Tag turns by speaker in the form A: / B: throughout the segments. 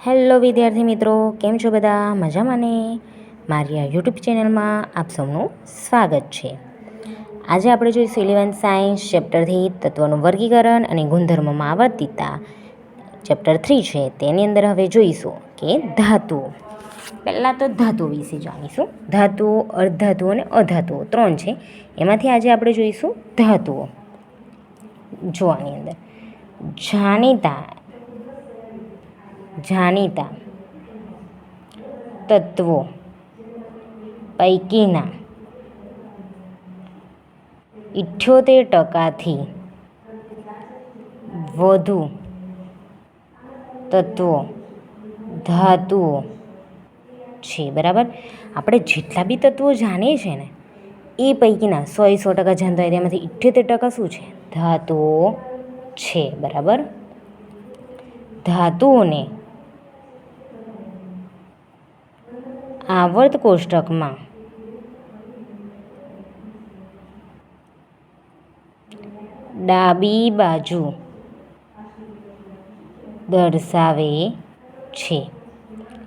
A: Hello વિદ્યાર્થી મિત્રો, કેમ છો બધા? મજામાં ને? મારી આ યુટ્યુબ ચેનલમાં આપ સૌનું સ્વાગત છે. આજે આપણે જોઈશું 11th સાયન્સ ચેપ્ટરથી તત્વોનું વર્ગીકરણ અને ગુણધર્મોમાં આવર્તિતતા. ચેપ્ટર 3 છે, તેની અંદર હવે જોઈશું કે ધાતુઓ. પહેલાં તો ધાતુઓ વિશે જાણીશું. ધાતુઓ, અર્ધધાતુઓ અને અધાતુઓ 3 છે. એમાંથી આજે આપણે જોઈશું ધાતુઓ. જો આની અંદર જાણીતા તત્વો પૈકીના 78%થી વધુ તત્વો ધાતુઓ છે. બરાબર, આપણે જેટલા બી તત્વો જાણીએ છીએ ને એ પૈકીના 100% જાણતા હોય તેમાંથી 78% શું છે? ધાતુઓ છે. બરાબર, ધાતુઓને આવર્ત કોષ્ટકમાં ડાબી બાજુ દર્શાવે છે.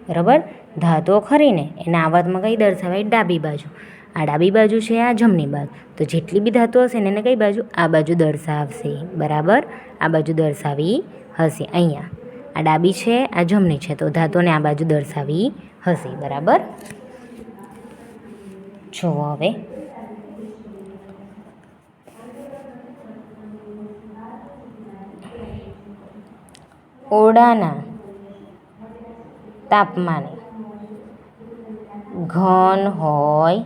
A: બરાબર, ધાતુઓ ખરીને એના આવર્તમાં કઈ દર્શાવે? ડાબી બાજુ. આ ડાબી બાજુ છે, આ જમણી બાજુ. તો જેટલી બી ધાતુઓ હશે ને એને કઈ બાજુ? આ બાજુ દર્શાવશે. બરાબર, આ બાજુ દર્શાવી હશે. અહીંયા આ ડાબી છે, આ જમણી છે, તો ધાતુઓને આ બાજુ દર્શાવી હશે. બરાબર, જુઓ હવે ઓરડાના તાપમાને ઘન હોય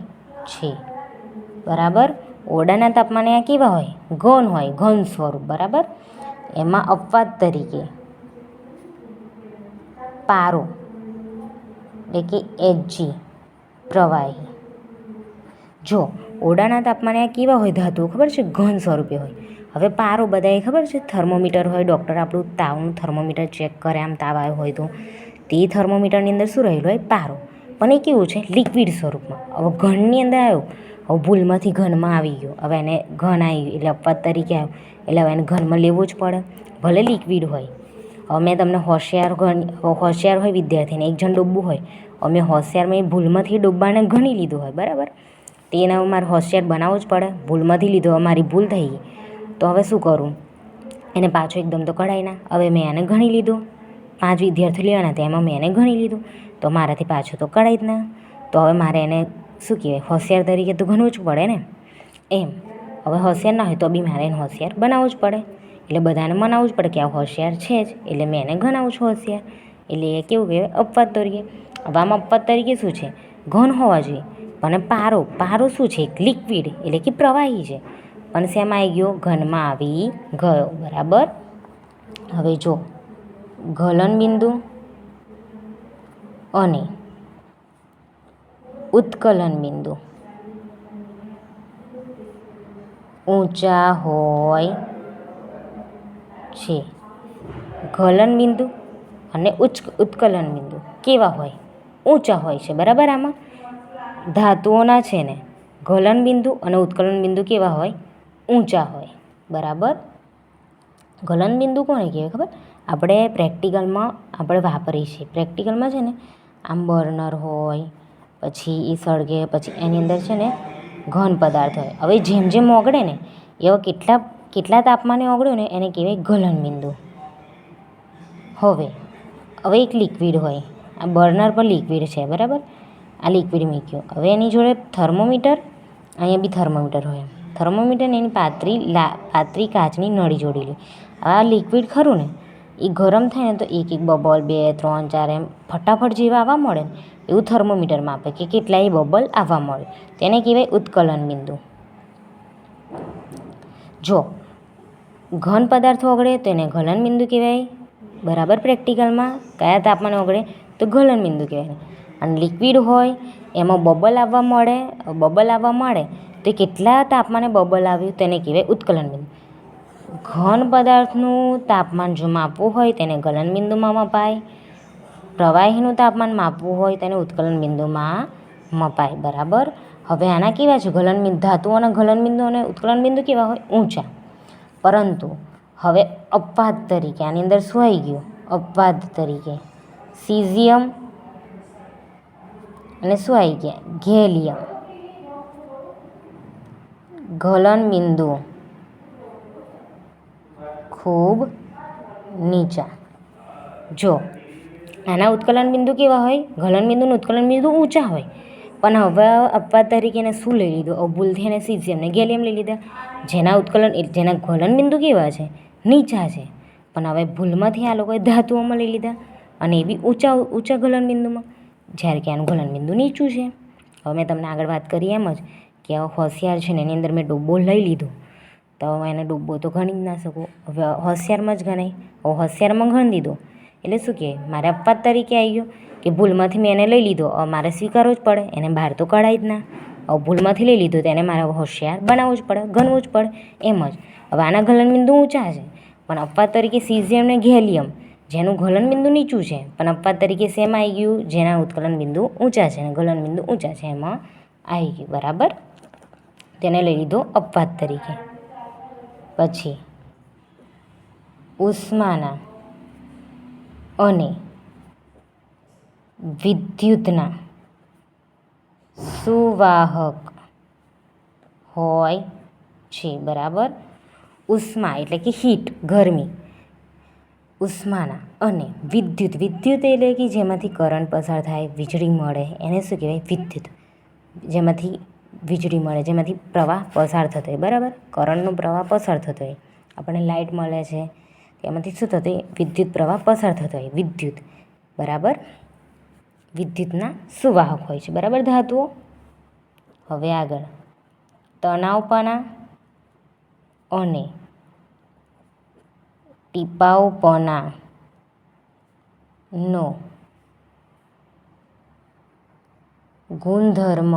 A: છે. બરાબર, ઓરડાના તાપમાને આ કેવા હોય? ઘન હોય, ઘન સ્વરૂપ. બરાબર, એમાં અપવાદ તરીકે પારો એટલે કે Hg પ્રવાહી. જો ઓરડાના તાપમાને આ કેવા હોય ધાતુઓ? ખબર છે, ઘન સ્વરૂપે હોય. હવે પારો બધાએ ખબર છે, થર્મોમીટર હોય, ડૉક્ટર આપણું તાવનું થર્મોમીટર ચેક કરે, આમ તાવ આવ્યો હોય તો તે થર્મોમીટરની અંદર શું રહેલું હોય? પારો. પણ એ કેવું છે? લિક્વિડ સ્વરૂપમાં. હવે ઘનની અંદર આવ્યો, હવે ભૂલમાંથી ઘનમાં આવી ગયો, હવે એને ઘન આવી ગયું એટલે અપવાદ તરીકે આવ્યો, એટલે હવે એને ઘનમાં લેવું જ પડે, ભલે લિક્વિડ હોય. હવે મેં તમને હોશિયાર હોય વિદ્યાર્થીને એક જણ ડૂબવું હોય, અમે હોશિયારમાં ભૂલમાંથી ડૂબવાને ગણી લીધું હોય. બરાબર, તેને હવે મારે હોશિયાર બનાવવો જ પડે. ભૂલમાંથી લીધો, મારી ભૂલ થઈ ગઈ, તો હવે શું કરું? એને પાછો એકદમ તો કઢાય ના. હવે મેં એને ગણી લીધું, 5 વિદ્યાર્થીઓ લેવાના હતા, એમાં મેં એને ગણી લીધું, તો મારાથી પાછું તો કઢાય જ ના. તો હવે મારે એને શું કહેવાય? હોશિયાર તરીકે તો ગણવું જ પડે ને. એમ હવે હોશિયાર ના હોય તો બી મારે એને હોશિયાર બનાવવું જ પડે. એટલે બધાને મનાવવું જ પડે કે આ હોશિયાર છે જ, એટલે મેં એને ગણાવું છું હોશિયાર. એટલે એ કેવું કહેવાય? અપવાદ તરીકે. હવે આમાં અપવાદ તરીકે શું છે? ઘન હોવા જોઈએ. પણ પારો શું છે? લિક્વિડ એટલે કે પ્રવાહી છે, પણ શેમાં આવી ગયો? ઘનમાં આવી ગયો. બરાબર, હવે જો ગલનબિંદુ અને ઉત્કલન બિંદુ ઊંચા હોય છે. ગલનબિંદુ અને ઉત્કલન બિંદુ કેવા હોય? ઊંચા હોય છે. બરાબર, આમાં ધાતુઓના છે ને ગલનબિંદુ અને ઉત્કલન બિંદુ કેવા હોય? ઊંચા હોય. બરાબર, ગલનબિંદુ કોને કહેવાય ખબર? આપણે પ્રેક્ટિકલમાં આપણે વાપરીએ છીએ. પ્રેક્ટિકલમાં છે ને આમ બર્નર હોય, પછી એ સળગે, પછી એની અંદર છે ને ઘન પદાર્થ હોય. હવે જેમ જેમ ઓગળે ને એવા કેટલા તાપમાને ઓગળ્યું ને એને કહેવાય ગલનબિંદુ. હવે એક લિક્વિડ હોય, આ બર્નર પર લિક્વિડ છે. બરાબર, આ લિક્વિડ મૂક્યું. હવે એની જોડે થર્મોમીટર, અહીંયા બી થર્મોમીટર હોય. થર્મોમીટરને એની પાતળી કાચની નળી જોડેલી. આ લિક્વિડ ખરું ને એ ગરમ થાય ને તો એક બબલ, 2, 3, 4 એમ ફટાફટ જેવા આવવા મળે ને એવું થર્મોમીટર માપે કે કેટલાય બબલ આવવા મળે. તેને કહેવાય ઉત્કલન બિંદુ. જો ઘન પદાર્થ ઓગળે તો એને ગલનબિંદુ કહેવાય. બરાબર, પ્રેક્ટિકલમાં કયા તાપમાને ઓગળે તો ગલનબિંદુ કહેવાય. અને લિક્વિડ હોય એમાં બબલ આવવા મળે તો કેટલા તાપમાને બબલ આવ્યું તેને કહેવાય ઉત્કલન બિંદુ. ઘન પદાર્થનું તાપમાન જો માપવું હોય તેને ગલનબિંદુમાં મપાય. પ્રવાહીનું તાપમાન માપવું હોય તેને ઉત્કલન બિંદુમાં મપાય. બરાબર, હવે આના કેવા છે? ધાતુઓના ગલનબિંદુ અને ઉત્કલન બિંદુ કેવા હોય? ઊંચા. પરંતુ હવે અપવાદ તરીકે આની અંદર શું આવી ગયું? અપવાદ તરીકે સીઝિયમ અને શું આવી ગયા ગેલિયમ. ગલન બિંદુ ખૂબ નીચા. જો આના ઉત્કલન બિંદુ કેવા હોય, ગલન બિંદુનું ઉત્કલન બિંદુ ઊંચા હોય, પણ હવે અપવાદ તરીકે એને શું લઈ લીધું, ભૂલથી એને સીઝિયમ ને ગેલિયમ લઈ લીધા, જેના ગલન બિંદુ કેવા છે નીચા છે, પણ હવે ભૂલમાંથી આ લોકોએ ધાતુઓમાં લઈ લીધા અને એ બી ઊંચા ગલન બિંદુમાં, જ્યારે કે આનું ગલન બિંદુ નીચું છે. હવે મેં તમને આગળ વાત કરી એમ જ કે હોશિયાર છે ને એની અંદર મેં ડબ્બો લઈ લીધો તો એને ડબ્બો તો ગણી જ ના શકું. હવે હોશિયારમાં જ ગણાય. હવે હોશિયારમાં ગણી દીધો એટલે શું કહે, મારે અપવાદ તરીકે આવી ગયો કે ભૂલમાંથી મેં એને લઈ લીધો, હવે મારે સ્વીકારવો જ પડે, એને બહાર તો કઢાય જ ના. હવે ભૂલમાંથી લઈ લીધો તો એને મારે હોશિયાર બનાવવું જ પડે, ગણવું જ પડે. એમ જ હવે આના ગલન બિંદુ ઊંચા છે, પણ અપવાદ તરીકે સીઝિયમ ને ગેલિયમ જેનું ગલન બિંદુ નીચું છે, પણ અપવાદ તરીકે શેમાં આવી ગયું, જેના ઉત્કલન બિંદુ ઊંચા છે અને ગલન બિંદુ ઊંચા છે એમાં આવી ગયું. બરાબર, તેને લઈ લીધો અપવાદ તરીકે. પછી ઉષ્માના અને વિદ્યુતના સુવાહક હોય છે. બરાબર, ઉષ્મા એટલે કે હીટ, ગરમી, ઉષ્માના અને વિદ્યુત એટલે કે જેમાંથી કરંટ પસાર થાય, વીજળી મળે, એને શું કહેવાય વિદ્યુત. જેમાંથી વીજળી મળે, જેમાંથી પ્રવાહ પસાર થતો હોય. બરાબર, કરંટનો પ્રવાહ પસાર થતો હોય, આપણને લાઇટ મળે છે એમાંથી શું થતું હોય, વિદ્યુત પ્રવાહ પસાર થતો હોય, વિદ્યુત. બરાબર, વિદ્યુતના સુવાહક હોય છે. બરાબર, ધાતુઓ. હવે આગળ તણાવપણા અને ટીપાઉપણાનો ગુણધર્મ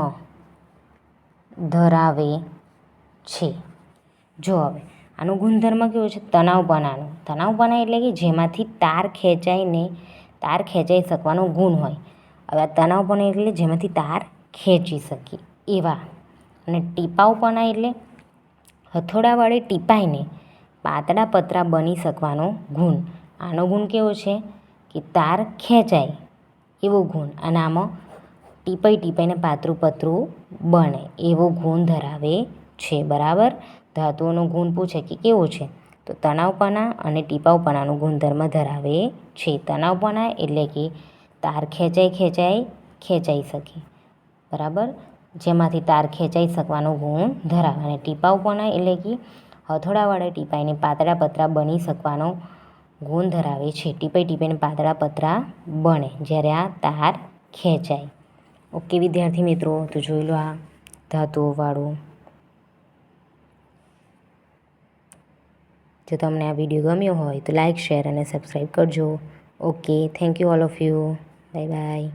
A: ધરાવે છે. જો હવે આનું ગુણધર્મ કેવું છે, તણાવપણા એટલે કે જેમાંથી તાર ખેંચાઈ શકવાનો ગુણ હોય. હવે આ તણાવપણા એટલે જેમાંથી તાર ખેંચી શકીએ એવા. અને ટીપાઉપણા એટલે હથોડાવાળી ટીપાઈને પાતળા પતરા બની શકવાનો ગુણ. આનો ગુણ કેવો છે કે તાર ખેંચાય એવો ગુણ, અને આમાં ટીપાઈને પાતળું પતરું બને એવો ગુણ ધરાવે છે. બરાબર, ધાતુઓનો ગુણ પૂછે કે કેવો છે, તો તણાવપણા અને ટીપાઉપણાનો ગુણધર્મ ધરાવે છે. તણાવપણા એટલે કે તાર ખેંચાઈ શકે. બરાબર, જેમાંથી તાર ખેંચાઈ શકવાનો ગુણ ધરાવે. અને ટીપાઉપણા એટલે કે હથોડાવાળા ટીપાઈને પાતળા પતરા બની શકવાનો ગુણ ધરાવે છે. ટીપાઈને પાતળા પતરા બને જ્યારે આ તાર ખેંચાય. ઓકે વિદ્યાર્થી મિત્રો, તો જોઈ લો આ ધાતુઓવાળું. જો તમને આ વિડીયો ગમ્યો હોય તો લાઇક, શેર અને સબસ્ક્રાઈબ કરજો. Okay, thank you all of you. Bye bye.